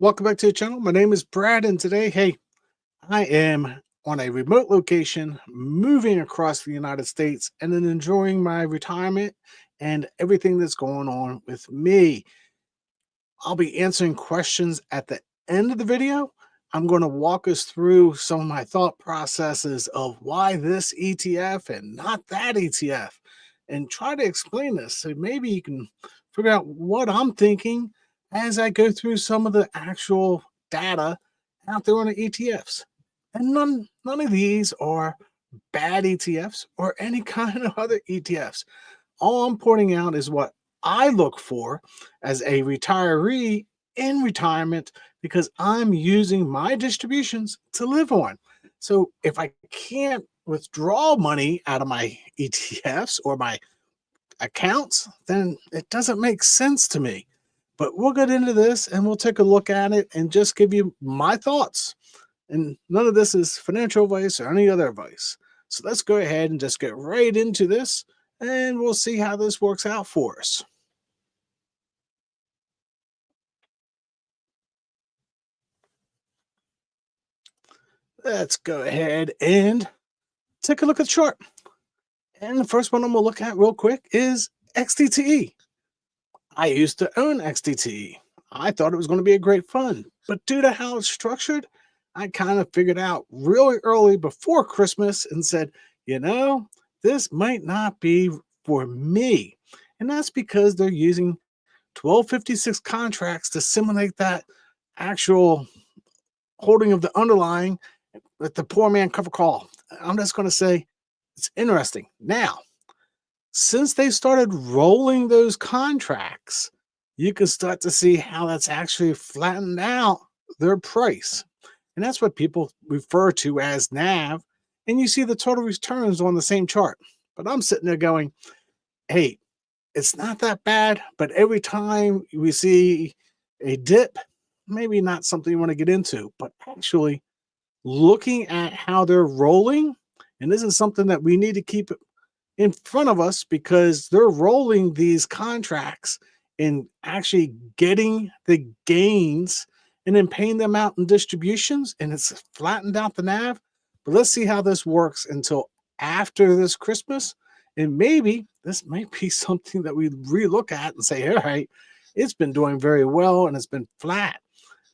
Welcome back to the channel. My name is Brad, and today, hey, I am on a remote location, moving across the United States, and then enjoying my retirement and everything that's going on with me. I'll be answering questions at the end of the video. I'm going to walk us through some of my thought processes of why this ETF and not that ETF, and try to explain this so maybe you can figure out what I'm thinking as I go through some of the actual data out there on the ETFs. And none of these are bad ETFs or any kind of other ETFs. All I'm pointing out is what I look for as a retiree in retirement because I'm using my distributions to live on. So if I can't withdraw money out of my ETFs or my accounts, then it doesn't make sense to me. But we'll get into this and we'll take a look at it and just give you my thoughts. And none of this is financial advice or any other advice. So let's go ahead and just get right into this and we'll see how this works out for us. Let's go ahead and take a look at the chart. And the first one I'm going to look at real quick is XDTE. I used to own XDTE. I thought it was going to be a great fund, but due to how it's structured, I kind of figured out really early before Christmas and said, this might not be for me. And that's because they're using 1256 contracts to simulate that actual holding of the underlying with the poor man cover call. I'm just going to say it's interesting. Now, since they started rolling those contracts, you can start to see how that's actually flattened out their price. And that's what people refer to as NAV. And you see the total returns on the same chart. But I'm sitting there going, hey, it's not that bad. But every time we see a dip, maybe not something you want to get into, but actually looking at how they're rolling, and this is something that we need to keep in front of us because they're rolling these contracts and actually getting the gains and then paying them out in distributions, and it's flattened out the NAV. But let's see how this works until after this Christmas. And maybe this might be something that we relook at and say, all right, it's been doing very well and it's been flat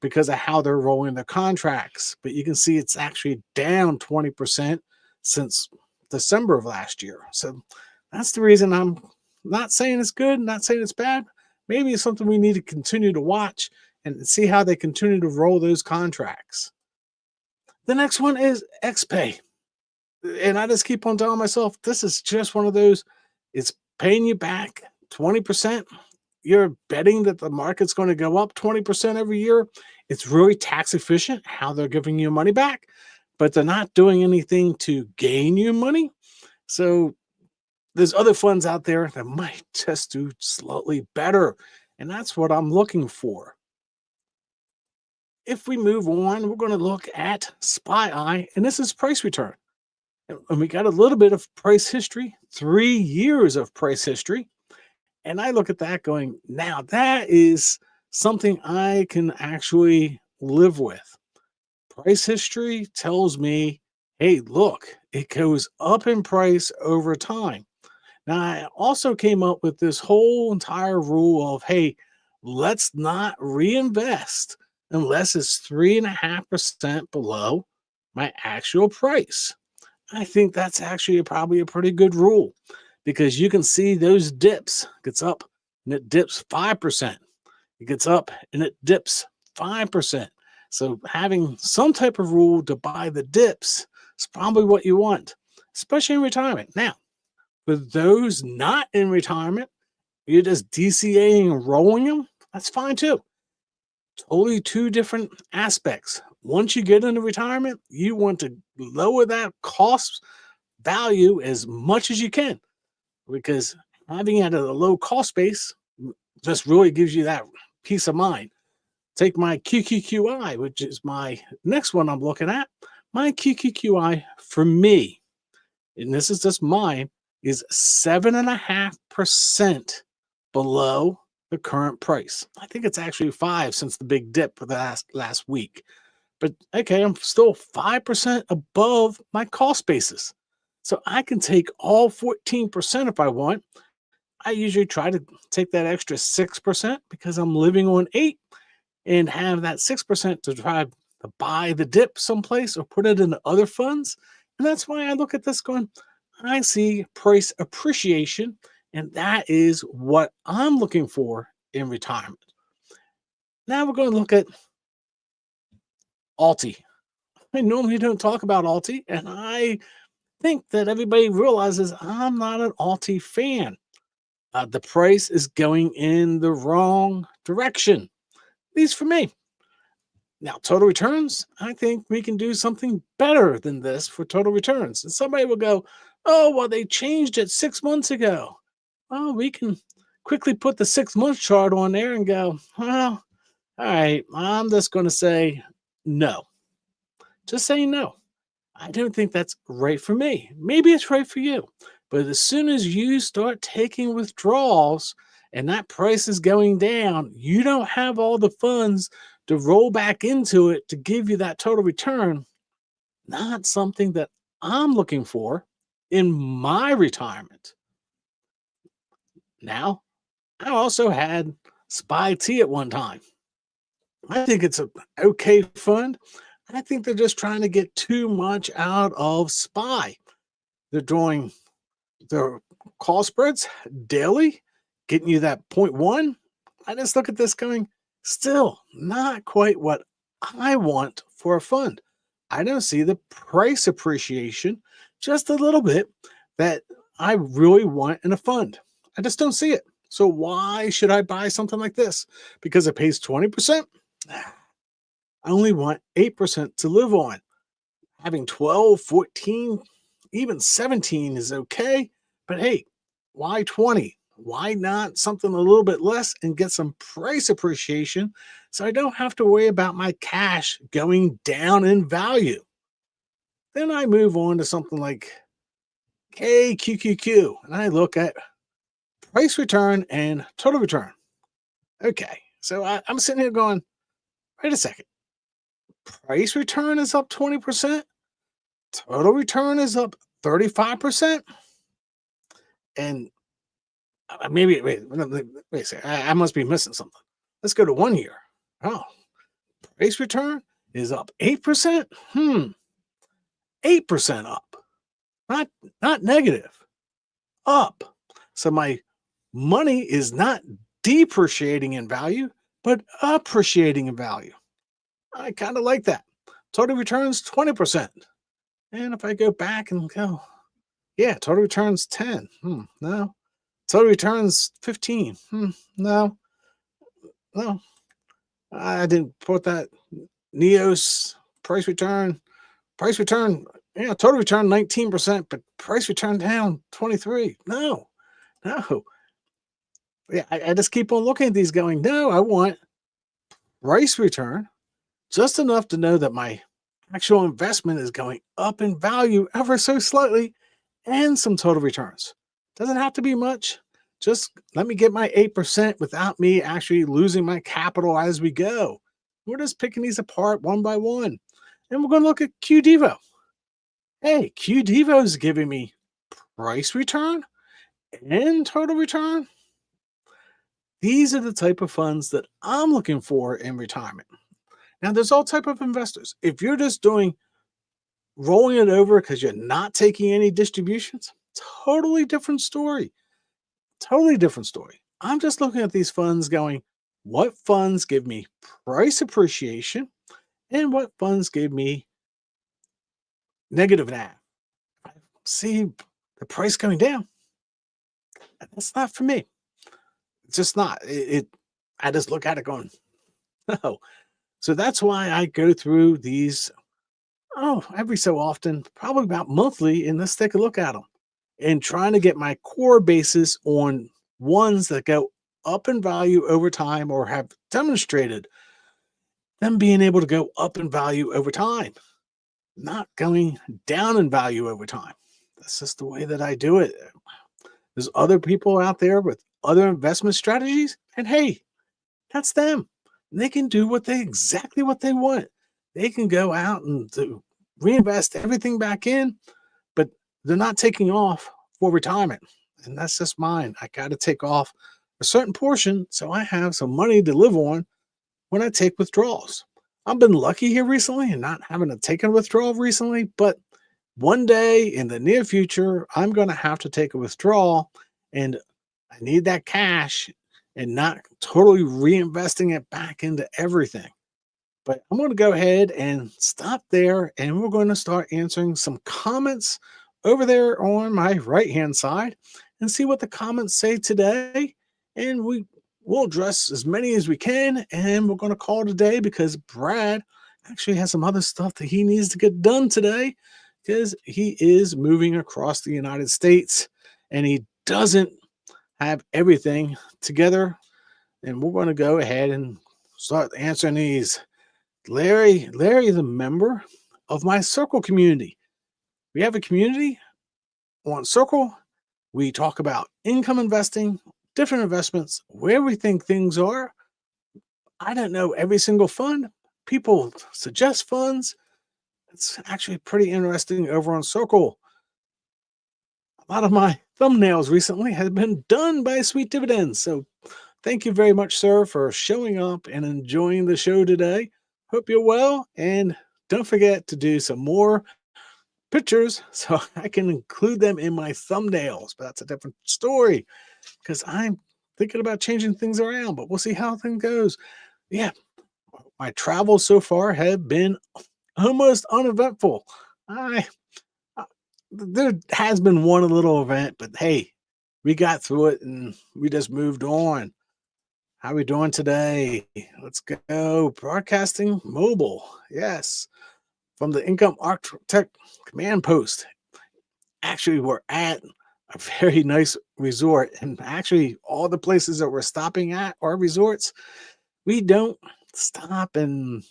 because of how they're rolling their contracts. But you can see it's actually down 20% since December of last year. So that's the reason I'm not saying it's good, not saying it's bad. Maybe it's something we need to continue to watch and see how they continue to roll those contracts. The next one is XPay. And I just keep on telling myself, this is just one of those, it's paying you back 20%. You're betting that the market's going to go up 20% every year. It's really tax efficient how they're giving you money back, but they're not doing anything to gain you money. So there's other funds out there that might just do slightly better. And that's what I'm looking for. If we move on, we're going to look at SPYI, and this is price return. And we got a little bit of price history, 3 years of price history. And I look at that going, now that is something I can actually live with. Price history tells me, hey, look, it goes up in price over time. Now, I also came up with this whole entire rule of, hey, let's not reinvest unless it's 3.5% below my actual price. I think that's actually probably a pretty good rule because you can see those dips. It gets up and it dips 5%. It gets up and it dips 5%. So having some type of rule to buy the dips is probably what you want, especially in retirement. Now, for those not in retirement, you're just DCAing and rolling them, that's fine too. Totally two different aspects. Once you get into retirement, you want to lower that cost value as much as you can because having it at a low cost base just really gives you that peace of mind. Take my QQQI, which is my next one I'm looking at. My QQQI for me, and this is just mine, is 7.5% below the current price. I think it's actually 5 since the big dip for the last week. But okay, I'm still 5% above my cost basis. So I can take all 14% if I want. I usually try to take that extra 6% because I'm living on 8 and have that 6% to try to buy the dip someplace or put it into other funds. And that's why I look at this going, I see price appreciation, and that is what I'm looking for in retirement. Now we're going to look at Alti. I normally don't talk about Alti, and I think that everybody realizes I'm not an Alti fan. The price is going in the wrong direction, at least for me. Now, total returns, I think we can do something better than this for total returns. And somebody will go, oh, well, they changed it 6 months ago. Well, we can quickly put the 6 month chart on there and go, well, all right, I'm just going to say no. Just say no. I don't think that's right for me. Maybe it's right for you. But as soon as you start taking withdrawals and that price is going down, you don't have all the funds to roll back into it to give you that total return. Not something that I'm looking for in my retirement. Now, I also had SPYT at one time. I think it's an okay fund. I think they're just trying to get too much out of SPY. They're doing their call spreads daily, getting you that 0.1. I just look at this going, still not quite what I want for a fund. I don't see the price appreciation, just a little bit, that I really want in a fund. I just don't see it. So why should I buy something like this? Because it pays 20%? I only want 8% to live on. Having 12, 14, even 17 is okay. But hey, why 20? Why not something a little bit less and get some price appreciation so I don't have to worry about my cash going down in value? Then I move on to something like KQQQ and I look at price return and total return. Okay, so I'm sitting here going, wait a second. Price return is up 20%. Total return is up 35%. And wait a second. I must be missing something. Let's go to 1 year. Oh, price return is up 8%. 8% up. Not negative. Up. So my money is not depreciating in value, but appreciating in value. I kind of like that. Total returns 20%. And if I go back and go, yeah, total returns 10. No. Total returns 15. No. No. I didn't put that. Neos price return. Yeah, total return 19%, but price return down 23. No. Yeah, I just keep on looking at these going, no, I want price return just enough to know that my actual investment is going up in value ever so slightly and some total returns. Doesn't have to be much. Just let me get my 8% without me actually losing my capital as we go. We're just picking these apart one by one. And we're going to look at QDVO. Hey, QDVO is giving me price return and total return. These are the type of funds that I'm looking for in retirement. Now, there's all type of investors. If you're just doing rolling it over because you're not taking any distributions, totally different story. Totally different story. I'm just looking at these funds going, what funds give me price appreciation and what funds give me negative NAV? I see the price going down. That's not for me. It's just not. I just look at it going, no. So that's why I go through these, every so often, probably about monthly, and let's take a look at them. And trying to get my core basis on ones that go up in value over time or have demonstrated them being able to go up in value over time, not going down in value over time. That's just the way that I do it. There's other people out there with other investment strategies. And hey, that's them. They can do exactly what they want. They can go out and reinvest everything back in, but they're not taking off for retirement. And that's just mine. I got to take off a certain portion so I have some money to live on when I take withdrawals. I've been lucky here recently and not having to take a withdrawal recently, but one day in the near future, I'm going to have to take a withdrawal, and I need that cash and not totally reinvesting it back into everything. But I'm going to go ahead and stop there, and we're going to start answering some comments over there on my right-hand side and see what the comments say today. And we'll address as many as we can, and we're going to call today because Brad actually has some other stuff that he needs to get done today because he is moving across the United States and he doesn't have everything together. And we're going to go ahead and start answering these. Larry is a member of my Circle community. We have a community on Circle. We talk about income investing, different investments, where we think things are. I don't know every single fund. People suggest funds. It's actually pretty interesting over on Circle. A lot of my thumbnails recently have been done by Sweet Dividends. So thank you very much, sir, for showing up and enjoying the show today. Hope you're well. And don't forget to do some more pictures so I can include them in my thumbnails. But that's a different story because I'm thinking about changing things around, but we'll see how things goes. Yeah, my travels so far have been almost uneventful. There has been one little event, but hey, we got through it and we just moved on. How are we doing today? Let's go. Broadcasting mobile. Yes. From the Income Architect Command Post. Actually, we're at a very nice resort. And actually, all the places that we're stopping at are resorts. We don't stop and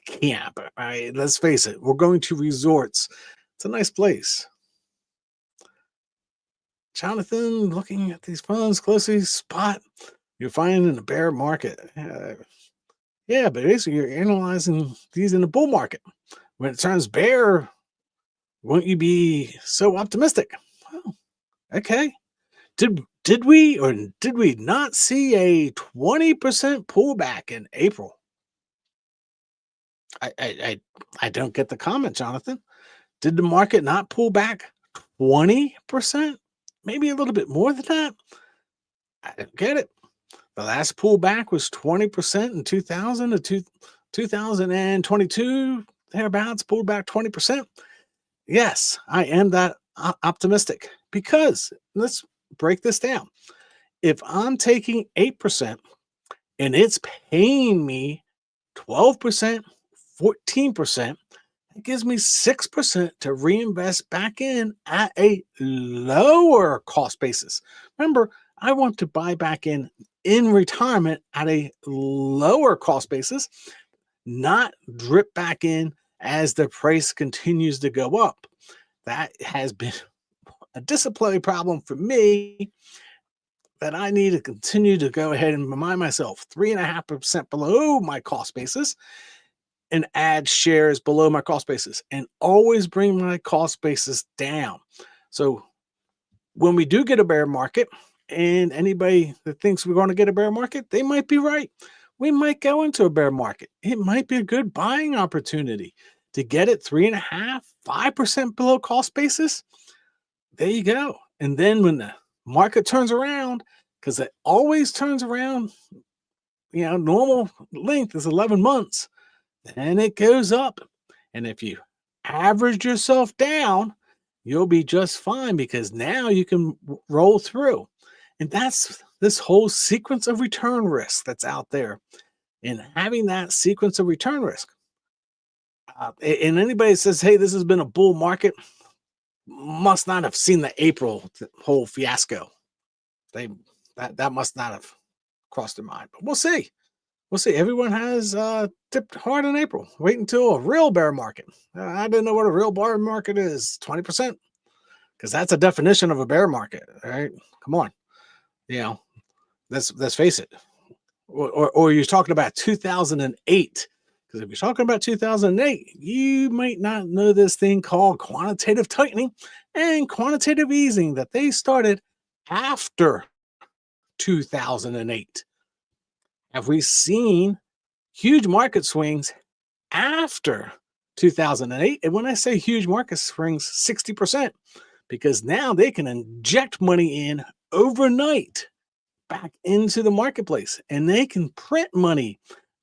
camp. Right? Let's face it. We're going to resorts. It's a nice place. Jonathan, looking at these funds closely, spot you're finding in the bear market. Yeah, but basically you're analyzing these in the bull market. When it turns bear, won't you be so optimistic? Oh, okay. Did we or did we not see a 20% pullback in April? I don't get the comment, Jonathan. Did the market not pull back 20%? Maybe a little bit more than that? I don't get it. The last pullback was 20% in 2000 to 2022, thereabouts, pulled back 20%. Yes, I am that optimistic because let's break this down. If I'm taking 8% and it's paying me 12%, 14%, it gives me 6% to reinvest back in at a lower cost basis. Remember, I want to buy back in retirement at a lower cost basis, not drip back in as the price continues to go up. That has been a discipline problem for me that I need to continue to go ahead and remind myself 3.5% below my cost basis and add shares below my cost basis and always bring my cost basis down. So when we do get a bear market, and anybody that thinks we're going to get a bear market, they might be right. We might go into a bear market. It might be a good buying opportunity to get it 3.5%, 5% below cost basis. There you go. And then when the market turns around, because it always turns around, normal length is 11 months, then it goes up. And if you average yourself down, you'll be just fine because now you can roll through. And that's this whole sequence of return risk that's out there. And having that sequence of return risk. And anybody says, hey, this has been a bull market, must not have seen the April whole fiasco. That must not have crossed their mind. But we'll see. We'll see. Everyone has tipped hard in April. Wait until a real bear market. I didn't know what a real bear market is. 20%. Because that's a definition of a bear market. All right. Come on. let's face it. Or you're talking about 2008. Because if you're talking about 2008, you might not know this thing called quantitative tightening and quantitative easing that they started after 2008. Have we seen huge market swings after 2008? And when I say huge market swings, 60%, because now they can inject money in overnight back into the marketplace and they can print money.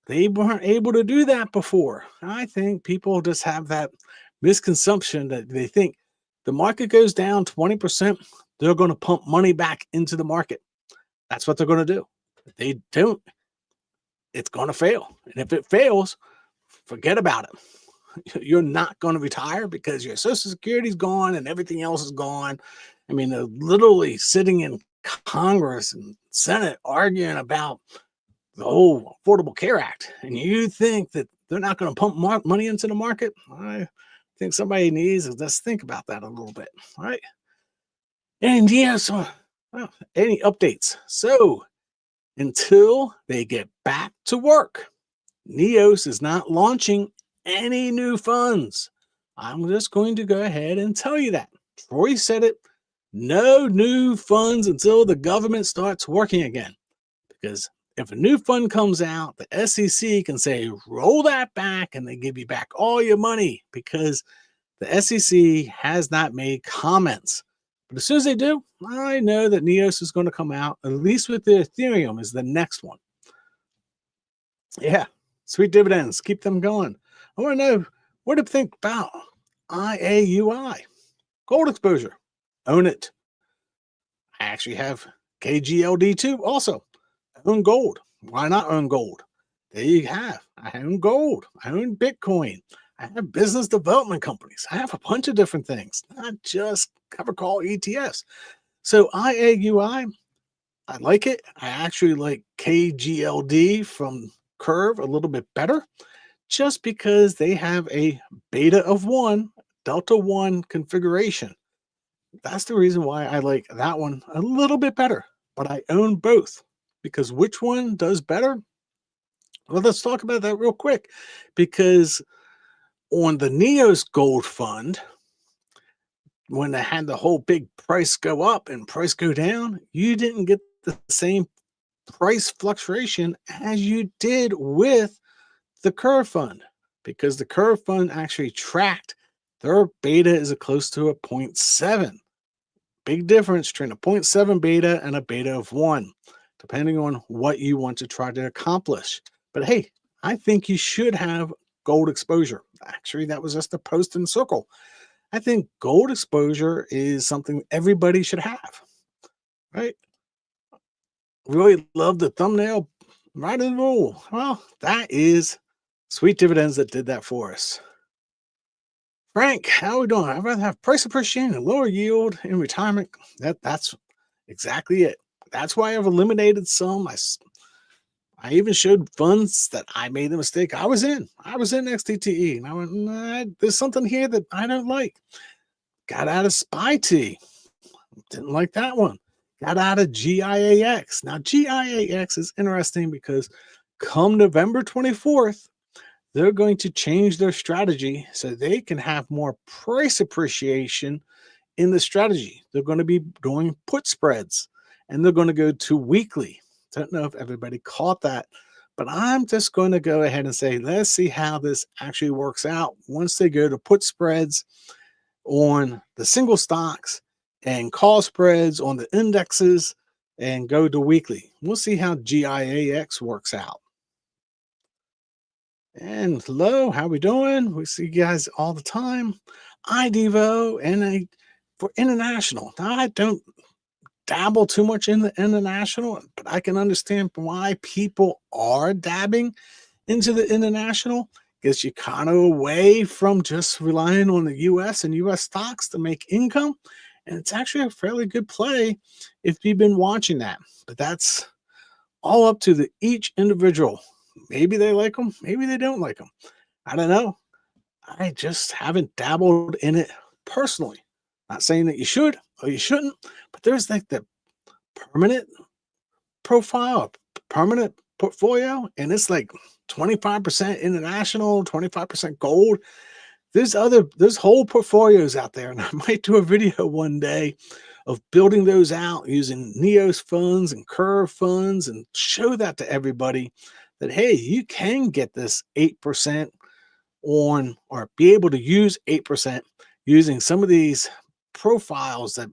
They weren't able to do that before. I think people just have that misconception that they think the market goes down 20%, they're going to pump money back into the market. That's what they're going to do. If they don't, it's going to fail. And if it fails, forget about it. You're not going to retire because your Social Security is gone and everything else is gone. I mean, they're literally sitting in Congress and Senate arguing about the whole Affordable Care Act, and you think that they're not going to pump money into the market? I think somebody needs to just think about that a little bit, right? And yeah, so any updates? So until they get back to work, NEOS is not launching any new funds. I'm just going to go ahead and tell you that. Troy said it. No new funds until the government starts working again, because if a new fund comes out, the SEC can say, roll that back, and they give you back all your money, because the SEC has not made comments. But as soon as they do, I know that NEOS is going to come out, at least with the Ethereum is the next one. Yeah, sweet dividends. Keep them going. I want to know, what do you think about IAUI? Gold exposure. Own it. I actually have KGLD2 also. Own gold. Why not own gold? There you have. I own gold. I own Bitcoin. I have business development companies. I have a bunch of different things, not just cover call ETFs. So IAUI, I like it. I actually like KGLD from Curve a little bit better, just because they have a beta of 1, delta 1 configuration. That's the reason why I like that one a little bit better, but I own both. Because which one does better? Well, let's talk about that real quick. Because on the NEOS Gold Fund, when they had the whole big price go up and price go down, you didn't get the same price fluctuation as you did with the Curve Fund, because the Curve Fund actually tracked their beta is close to a 0.7. Big difference between a 0.7 beta and a beta of 1, depending on what you want to try to accomplish. But hey, I think you should have gold exposure. Actually, that was just a post in circle. I think gold exposure is something everybody should have, right? Really love the thumbnail, right in the rule. Well, that is sweet dividends that did that for us. Frank, how are we doing? I'd rather have price appreciation and lower yield in retirement. That's exactly it. That's why I've eliminated some. I even showed funds that I made the mistake. I was in XDTE, and I went, nah, there's something here that I don't like. Got out of SPYT. Didn't like that one. Got out of GIAX. Now, GIAX is interesting because come November 24th, they're going to change their strategy so they can have more price appreciation in the strategy. They're going to be doing put spreads, and they're going to go to weekly. Don't know if everybody caught that, but I'm just going to go ahead and say, let's see how this actually works out once they go to put spreads on the single stocks and call spreads on the indexes and go to weekly. We'll see how GIAX works out. And hello, how we doing? We see you guys all the time. IDVO and for international. Now, I don't dabble too much in the international, but I can understand why people are dabbing into the international. Gets you kind of away from just relying on the US and US stocks to make income. And it's actually a fairly good play if you've been watching that. But that's all up to each individual. Maybe they like them, maybe they don't like them. I don't know. I just haven't dabbled in it personally. Not saying that you should or you shouldn't, but there's like the permanent profile, a permanent portfolio, and it's like 25% international, 25% gold. There's whole portfolios out there, and I might do a video one day of building those out using Neos funds and Curve funds and show that to everybody that, hey, you can get this 8% on, or be able to use 8% using some of these profiles that,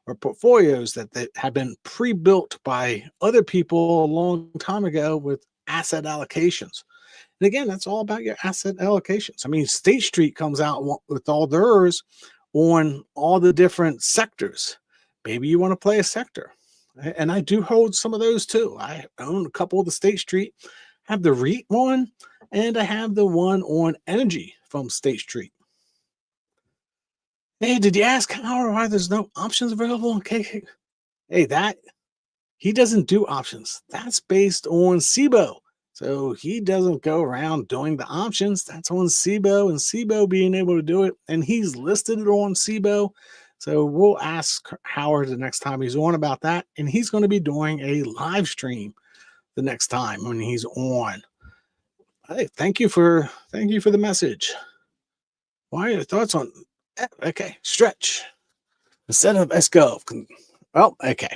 or portfolios that have been pre-built by other people a long time ago with asset allocations. And again, that's all about your asset allocations. I mean, State Street comes out with all theirs on all the different sectors. Maybe you want to play a sector. And I do hold some of those too. I own a couple of the State Street, have the REIT one, and I have the one on energy from State Street. Hey, did you ask how or why there's no options available on KQQQ? Hey, that he doesn't do options. That's based on SPYI. So he doesn't go around doing the options. That's on SPYI, and SPYI being able to do it. And he's listed it on SPYI. So we'll ask Howard the next time he's on about that. And he's going to be doing a live stream the next time when he's on. Hey, thank you for the message. Why are your thoughts on okay, stretch instead of S-Gov? Well, okay.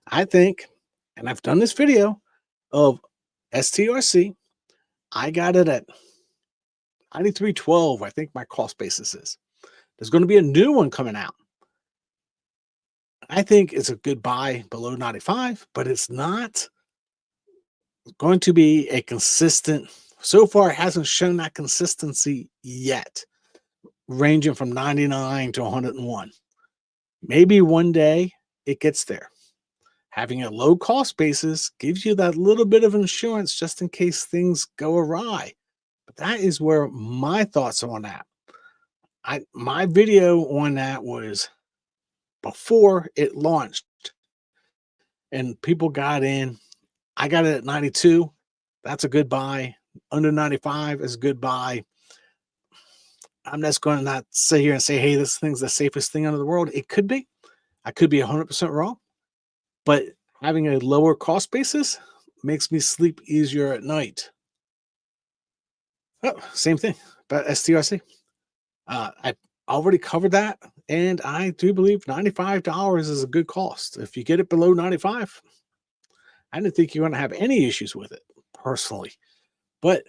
I think, and I've done this video of STRC. I got it at 93.12. I think my cost basis is. There's going to be a new one coming out. I think it's a good buy below 95, but it's not going to be a consistent. So far, it hasn't shown that consistency yet, ranging from 99 to 101. Maybe one day it gets there. Having a low cost basis gives you that little bit of insurance just in case things go awry. But that is where my thoughts on that. My video on that was before it launched and people got in. I got it at 92. That's a good buy. Under 95 is a good buy. I'm just going to not sit here and say, hey, this thing's the safest thing under the world. It could be. I could be 100% wrong. But having a lower cost basis makes me sleep easier at night. Oh, same thing, but STRC. I already covered that, and I do believe $95 is a good cost. If you get it below 95, I didn't think you're going to have any issues with it, personally. But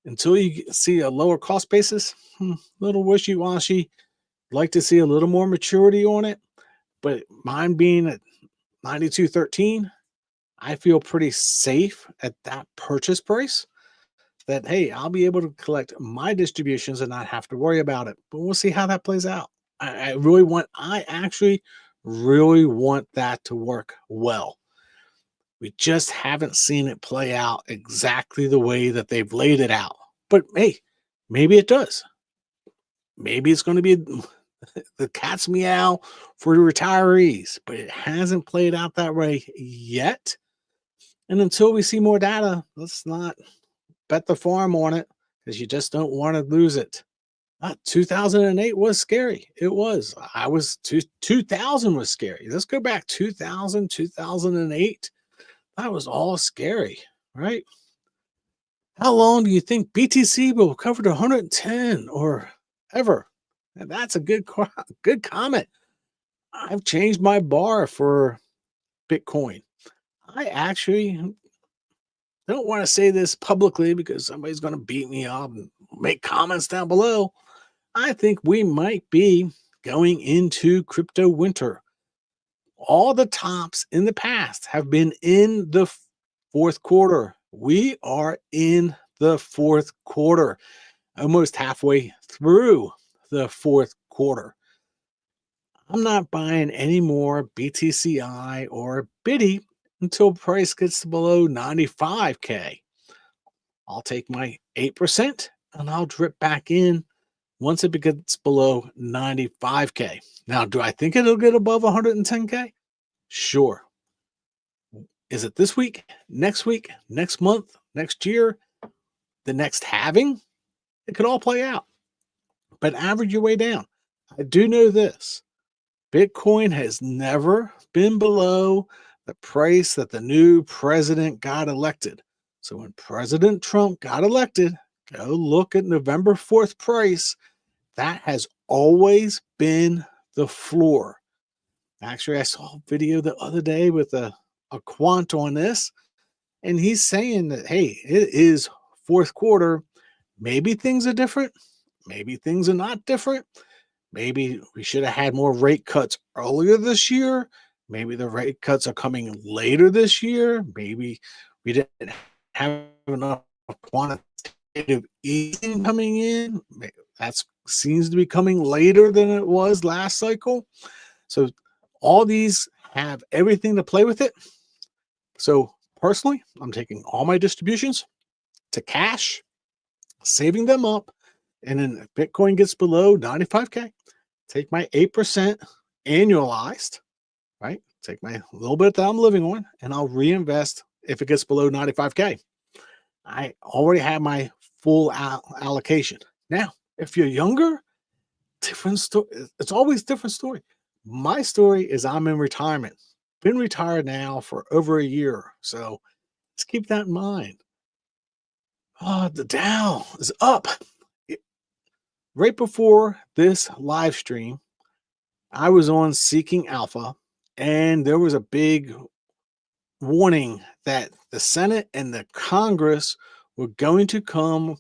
until you see a lower cost basis, little wishy-washy. Like to see a little more maturity on it, but mine being at 92.13, I feel pretty safe at that purchase price that, hey, I'll be able to collect my distributions and not have to worry about it. But we'll see how that plays out. I actually really want that to work well. We just haven't seen it play out exactly the way that they've laid it out. But hey, maybe it does. Maybe it's going to be the cat's meow for the retirees, but it hasn't played out that way yet. And until we see more data, let's not bet the farm on it because you just don't want to lose it. 2008 was scary. It was. 2000 was scary. Let's go back 2000, 2008. That was all scary, right? How long do you think BTC will cover to 110 or ever? And that's a good comment. I've changed my bar for Bitcoin. I actually don't want to say this publicly because somebody's going to beat me up and make comments down below. I think we might be going into crypto winter. All the tops in the past have been in the fourth quarter. We are in the fourth quarter, almost halfway through the fourth quarter. I'm not buying any more BTCI or BIDI until price gets below 95K. I'll take my 8% and I'll drip back in once it gets below 95K. Now, do I think it'll get above 110K? Sure. Is it this week, next month, next year, the next halving? It could all play out. But average your way down. I do know this. Bitcoin has never been below the price that the new president got elected. So when President Trump got elected, go look at November 4th price. That has always been the floor. Actually, I saw a video the other day with a quant on this, and he's saying that, hey, it is fourth quarter. Maybe things are different. Maybe things are not different. Maybe we should have had more rate cuts earlier this year. Maybe the rate cuts are coming later this year. Maybe we didn't have enough quantitative easing coming in. That seems to be coming later than it was last cycle. So all these have everything to play with it. So personally, I'm taking all my distributions to cash, saving them up, and then if Bitcoin gets below 95K, take my 8% annualized, right? Take my little bit that I'm living on, and I'll reinvest if it gets below 95K. I already have my full allocation. Now, if you're younger, different story. It's always different story. My story is I'm in retirement. Been retired now for over a year. So let's keep that in mind. Oh, the Dow is up. Right before this live stream, I was on Seeking Alpha, and there was a big warning that the Senate and the Congress were going to come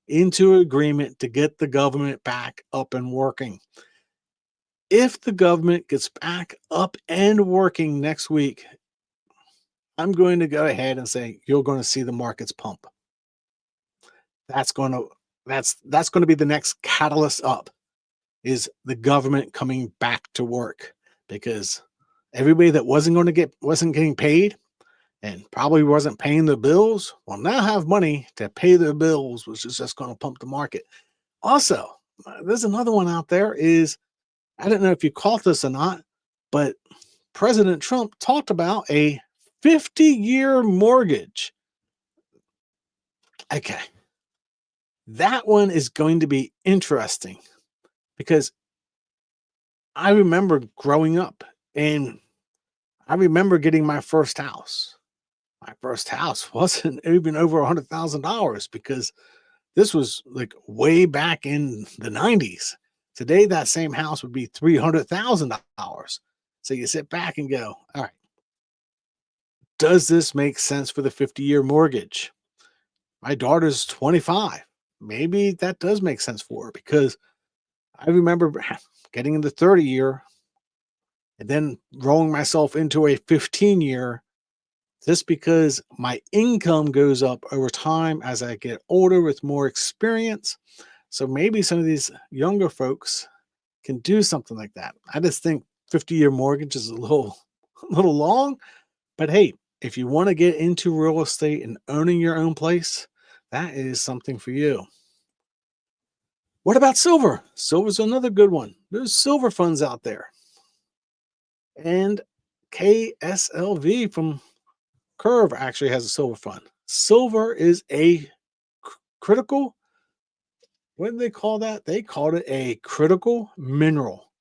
into agreement to get the government back up and working. If the government gets back up and working next week, I'm going to go ahead and say you're going to see the markets pump. That's going to be the next catalyst up, is the government coming back to work, because everybody that wasn't getting paid and probably wasn't paying their bills will now have money to pay their bills, which is just going to pump the market. Also, there's another one out there. Is I don't know if you caught this or not, but President Trump talked about a 50-year mortgage. Okay. That one is going to be interesting, because I remember growing up and I remember getting my first house. My first house wasn't even over $100,000, because this was like way back in the 90s. Today, that same house would be $300,000. So you sit back and go, all right, does this make sense for the 50-year mortgage? My daughter's 25. Maybe that does make sense for her, because I remember getting in the 30-year and then rolling myself into a 15-year, just because my income goes up over time as I get older with more experience. So maybe some of these younger folks can do something like that. I just think 50-year mortgage is a little long, but hey, if you want to get into real estate and owning your own place, that is something for you. What about silver? Silver's another good one. There's silver funds out there. And KSLV from Curve actually has a silver fund. Silver is a critical, what do they call that? They called it a critical mineral,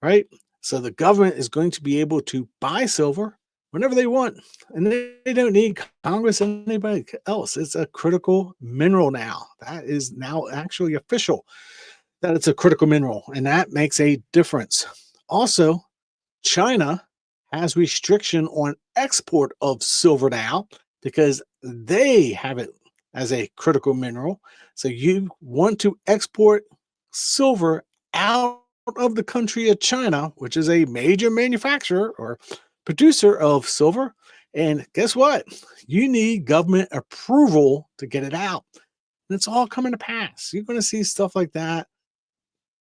right? So the government is going to be able to buy silver whenever they want, and they don't need Congress and anybody else. It's a critical mineral now. That is now actually official, that it's a critical mineral, and that makes a difference. Also, China has restriction on export of silver now, because they have it as a critical mineral. So you want to export silver out of the country of China, which is a major manufacturer or producer of silver. And guess what? You need government approval to get it out. And it's all coming to pass. You're going to see stuff like that.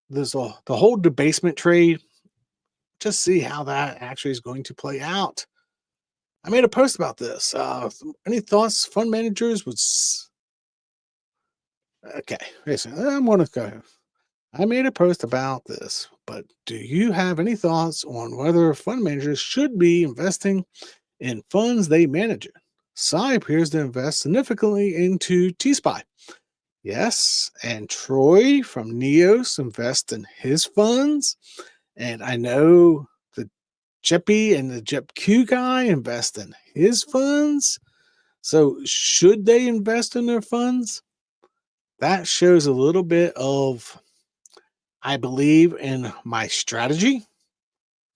There's the whole debasement trade. Just see how that actually is going to play out. I made a post about this. Any thoughts? Fund managers would. Okay, I'm going to go. I made a post about this, but do you have any thoughts on whether fund managers should be investing in funds they manage? SPYI appears to invest significantly into SPYI. Yes, and Troy from Neos invests in his funds, and I know the Jeppy and the JEPQ guy invest in his funds. So should they invest in their funds? That shows a little bit of, I believe in my strategy.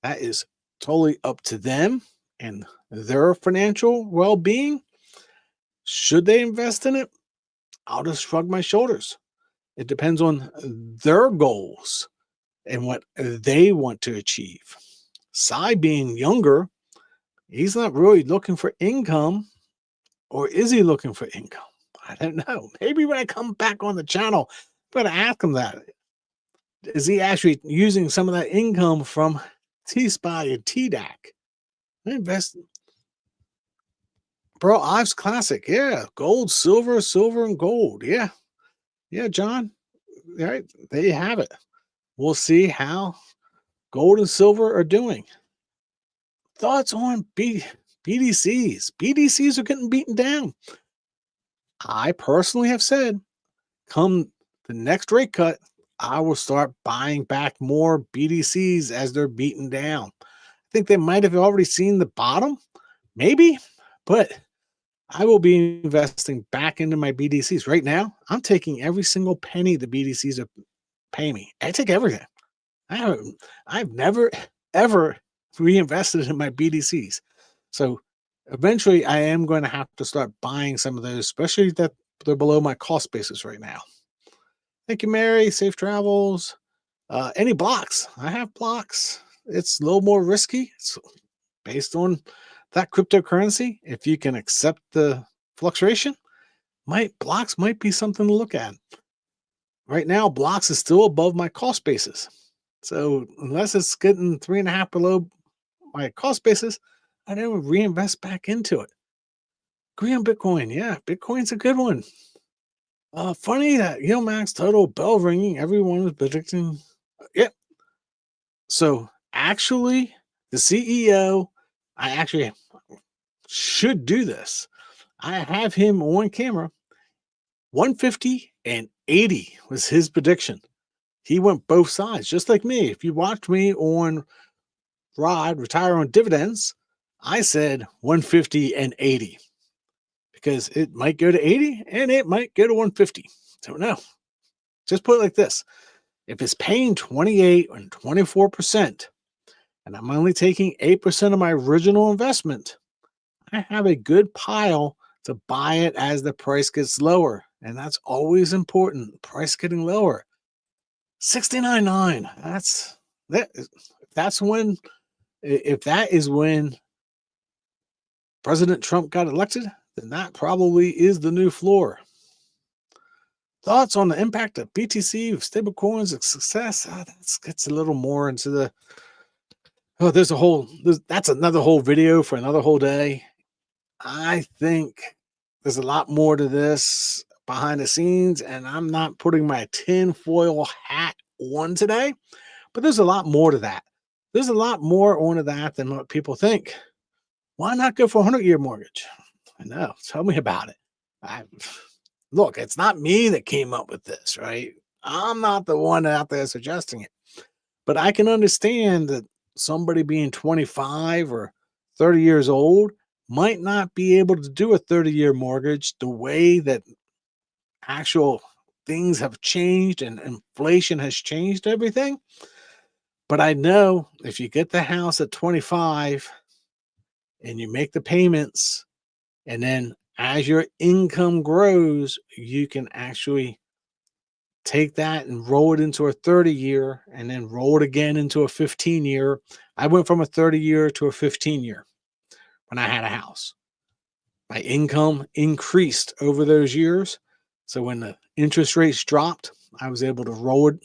That is totally up to them and their financial well-being. Should they invest in it? I'll just shrug my shoulders. It depends on their goals and what they want to achieve. Cy being younger, he's not really looking for income, or is he looking for income? I don't know. Maybe when I come back on the channel, I'm going to ask him that. Is he actually using some of that income from T-SPY and TDAC? Invest. Bro, Ives Classic. Yeah. Gold, silver, silver, and gold. Yeah. Yeah, John. All right. There you have it. We'll see how gold and silver are doing. Thoughts on BDCs? BDCs are getting beaten down. I personally have said, come the next rate cut, I will start buying back more BDCs as they're beaten down. I think they might have already seen the bottom, maybe, but I will be investing back into my BDCs. Right now, I'm taking every single penny the BDCs are paying me. I take everything. I've never, ever reinvested in my BDCs. So eventually I am going to have to start buying some of those, especially that they're below my cost basis right now. Thank you, Mary. Safe travels. Any blocks? I have blocks. It's a little more risky. It's based on that cryptocurrency. If you can accept the fluctuation, blocks might be something to look at. Right now, blocks is still above my cost basis. So unless it's getting 3.5 below my cost basis, I don't reinvest back into it. Agree on Bitcoin. Yeah, Bitcoin's a good one. Funny that max total bell ringing. Everyone was predicting. Yep. So actually, the CEO, I actually should do this. I have him on camera. 150 and 80 was his prediction. He went both sides, just like me. If you watched me on Retire on Dividends, I said 150 and 80 because it might go to 80 and it might go to 150. Don't know. Just put it like this. If it's paying 28 and 24%, and I'm only taking 8% of my original investment, I have a good pile to buy it as the price gets lower. And that's always important. Price getting lower. 69.9. That's when, if that is when President Trump got elected, then that probably is the new floor. Thoughts on the impact of BTC with stablecoins of success? That gets a little more into the. Oh, that's another whole video for another whole day. I think there's a lot more to this behind the scenes, and I'm not putting my tinfoil hat on today, but there's a lot more to that. There's a lot more onto that than what people think. Why not go for a 100-year mortgage? I know. Tell me about it. Look, it's not me that came up with this, right? I'm not the one out there suggesting it. But I can understand that somebody being 25 or 30 years old might not be able to do a 30-year mortgage the way that actual things have changed and inflation has changed everything. But I know if you get the house at 25 and you make the payments, and then as your income grows, you can actually take that and roll it into a 30-year and then roll it again into a 15-year. I went from a 30-year to a 15-year when I had a house. My income increased over those years. So when the interest rates dropped, I was able to roll it,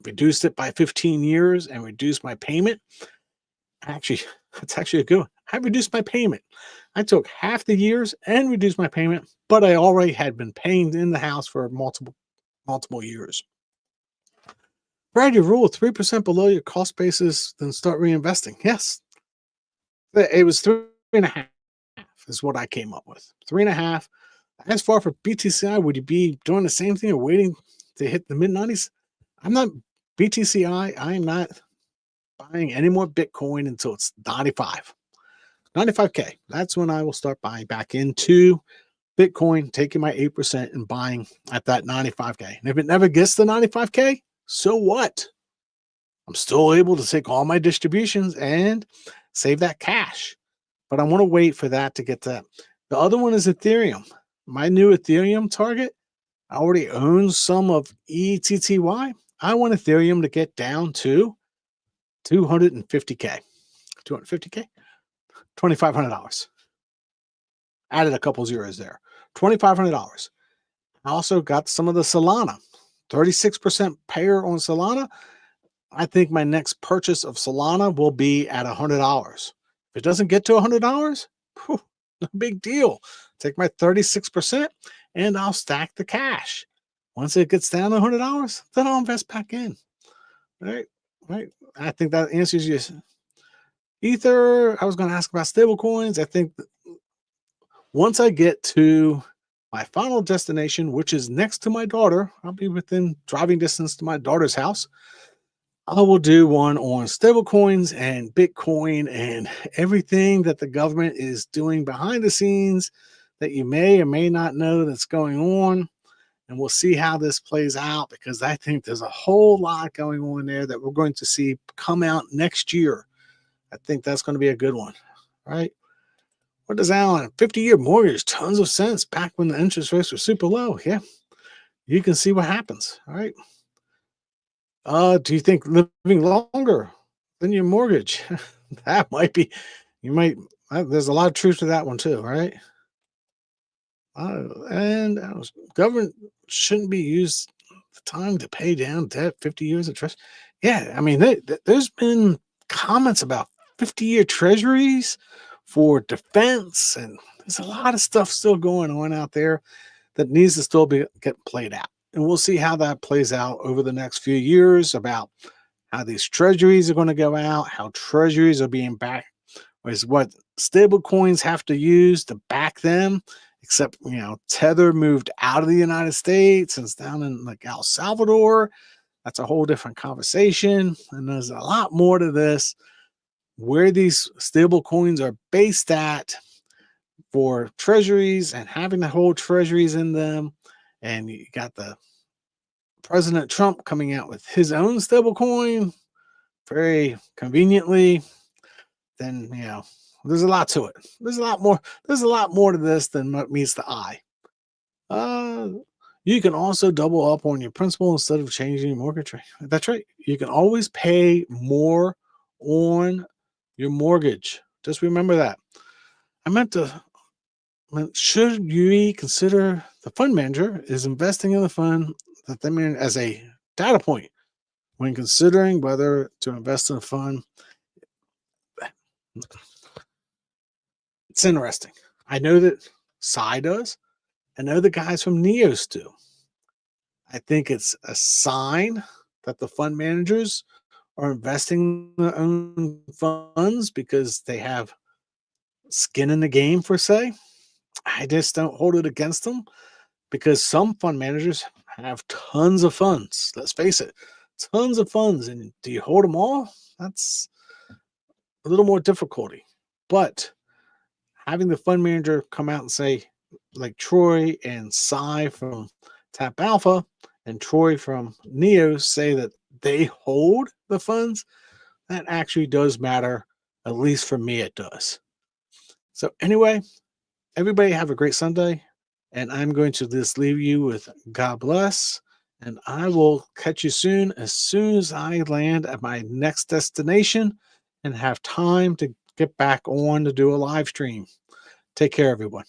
reduce it by 15 years and reduce my payment. Actually, that's actually a good one. I reduced my payment. I took half the years and reduced my payment, but I already had been paying in the house for multiple years. Brad, your rule 3% below your cost basis, then start reinvesting. Yes. It was 3.5 is what I came up with. 3.5. As far for BTCI, would you be doing the same thing or waiting to hit the mid-90s? I'm not BTCI. I am not buying any more Bitcoin until it's 95K. That's when I will start buying back into Bitcoin, taking my 8% and buying at that 95K. And if it never gets to 95K, so what? I'm still able to take all my distributions and save that cash. But I want to wait for that to get to that. The other one is Ethereum. My new Ethereum target, I already own some of ETTY. I want Ethereum to get down to 250K. 250K? $2,500. Added a couple zeros there. $2,500. I also got some of the Solana. 36% payer on Solana. I think my next purchase of Solana will be at $100. If it doesn't get to $100, no big deal. Take my 36% and I'll stack the cash. Once it gets down to $100, then I'll invest back in. Right? I think that answers your Ether. I was going to ask about stable coins. I think once I get to my final destination, which is next to my daughter, I'll be within driving distance to my daughter's house. I will do one on stable coins and Bitcoin and everything that the government is doing behind the scenes that you may or may not know that's going on. And we'll see how this plays out, because I think there's a whole lot going on there that we're going to see come out next year. I think that's going to be a good one, right? What does Alan? 50-year mortgage, tons of sense back when the interest rates were super low. Yeah, you can see what happens, all right? Do you think living longer than your mortgage? That might be, there's a lot of truth to that one too, right? And government shouldn't be used the time to pay down debt, 50 years of trust. Yeah, I mean, there's been comments about 50-year treasuries for defense, and there's a lot of stuff still going on out there that needs to still get played out. And we'll see how that plays out over the next few years, about how these treasuries are going to go out, how treasuries are being backed, is what stable coins have to use to back them. Except, Tether moved out of the United States and it's down in like El Salvador. That's a whole different conversation. And there's a lot more to this, where these stable coins are based at for treasuries and having to hold treasuries in them. And you got the President Trump coming out with his own stable coin very conveniently. Then, there's a lot to it. There's a lot more to this than what meets the eye. You can also double up on your principal instead of changing your mortgage rate. That's right. You can always pay more on your mortgage. Just remember that. Should you consider the fund manager is investing in the fund that they manage as a data point when considering whether to invest in a fund? It's interesting. I know that SPYI does. I know the guys from NEOS do. I think it's a sign that the fund managers are investing in their own funds because they have skin in the game, per se. I just don't hold it against them, because some fund managers have tons of funds. Let's face it, tons of funds. And do you hold them all? That's a little more difficulty. But having the fund manager come out and say, like Troy and Cy from Tap Alpha and Troy from NEO say that they hold the funds, that actually does matter. At least for me, it does. So anyway, everybody have a great Sunday. And I'm going to just leave you with God bless. And I will catch you soon as I land at my next destination and have time to get back on to do a live stream. Take care, everyone.